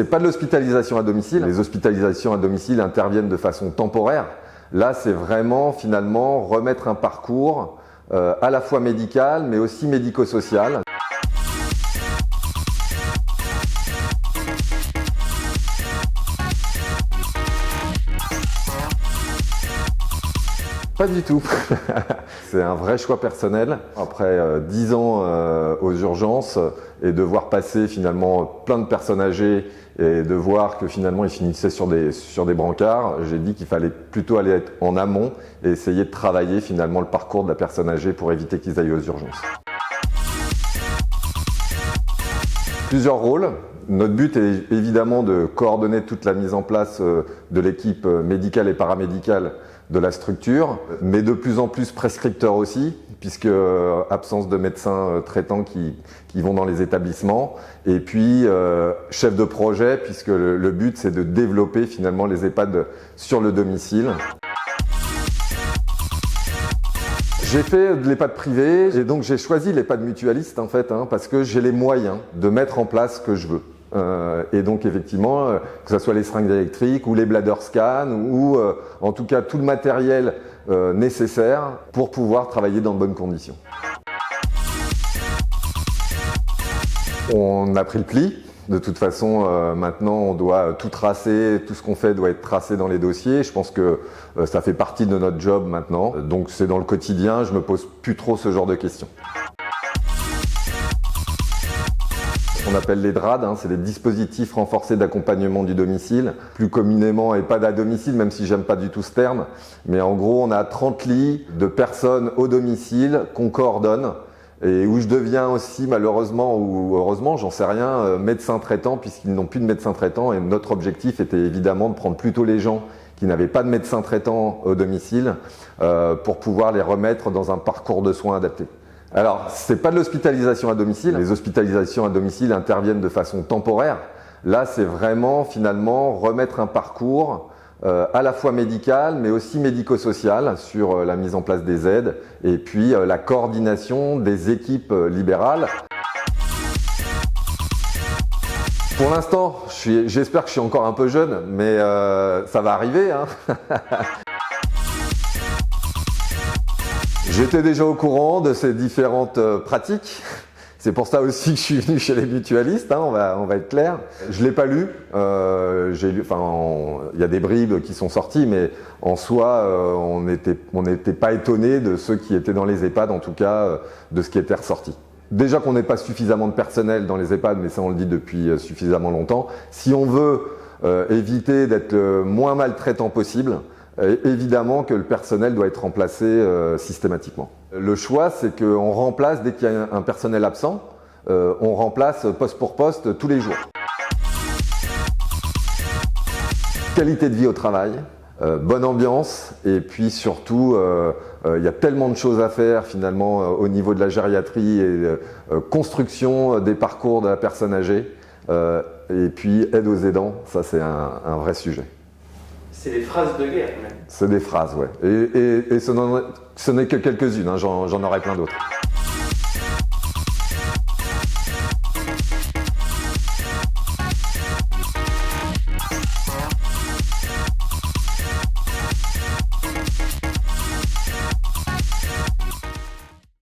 c'est pas de l'hospitalisation à domicile. Les hospitalisations à domicile interviennent de façon temporaire. Là, c'est vraiment finalement remettre un parcours à la fois médical mais aussi médico-social. Pas du tout. C'est un vrai choix personnel. Après 10 ans aux urgences et de voir passer finalement plein de personnes âgées et de voir que finalement ils finissaient sur des brancards, j'ai dit qu'il fallait plutôt aller être en amont et essayer de travailler finalement le parcours de la personne âgée pour éviter qu'ils aillent aux urgences. Plusieurs rôles. Notre but est évidemment de coordonner toute la mise en place de l'équipe médicale et paramédicale de la structure, mais de plus en plus prescripteurs aussi, puisque absence de médecins traitants qui vont dans les établissements, et puis chef de projet, puisque le but c'est de développer finalement les EHPAD sur le domicile. J'ai fait de l'EHPAD privé et donc j'ai choisi l'EHPAD mutualiste en fait, parce que j'ai les moyens de mettre en place ce que je veux. Et donc effectivement, que ce soit les seringues électriques ou les bladder scans ou en tout cas tout le matériel nécessaire pour pouvoir travailler dans de bonnes conditions. On a pris le pli. De toute façon, maintenant, on doit tout tracer, tout ce qu'on fait doit être tracé dans les dossiers. Je pense que ça fait partie de notre job maintenant. Donc c'est dans le quotidien, je me pose plus trop ce genre de questions. Ce qu'on appelle les DRAD, c'est des dispositifs renforcés d'accompagnement du domicile, plus communément EHPAD à domicile, même si j'aime pas du tout ce terme. Mais en gros, on a 30 lits de personnes au domicile qu'on coordonne et où je deviens aussi, malheureusement ou heureusement, j'en sais rien, médecin traitant, puisqu'ils n'ont plus de médecin traitant. Et notre objectif était évidemment de prendre plutôt les gens qui n'avaient pas de médecin traitant au domicile pour pouvoir les remettre dans un parcours de soins adapté. Alors, c'est pas de l'hospitalisation à domicile. Les hospitalisations à domicile interviennent de façon temporaire. Là, c'est vraiment finalement remettre un parcours à la fois médical mais aussi médico-social sur la mise en place des aides et puis la coordination des équipes libérales. Pour l'instant, j'espère que je suis encore un peu jeune, mais ça va arriver. J'étais déjà au courant de ces différentes pratiques. C'est pour ça aussi que je suis venu chez les mutualistes, on va être clair. Je ne l'ai pas lu, j'ai lu, il y a des bribes qui sont sorties, mais en soi, on n'était pas étonné de ceux qui étaient dans les EHPAD, en tout cas, de ce qui était ressorti. Déjà qu'on n'ait pas suffisamment de personnel dans les EHPAD, mais ça on le dit depuis suffisamment longtemps. Si on veut éviter d'être le moins maltraitant possible, évidemment que le personnel doit être remplacé systématiquement. Le choix, c'est qu'on remplace, dès qu'il y a un personnel absent, on remplace poste pour poste tous les jours. Qualité de vie au travail, bonne ambiance et puis surtout, il y a tellement de choses à faire finalement au niveau de la gériatrie et construction des parcours de la personne âgée et puis aide aux aidants, ça c'est un vrai sujet. C'est des phrases de guerre même. C'est des phrases, ouais. Et ce n'est que quelques-unes, j'en aurai plein d'autres.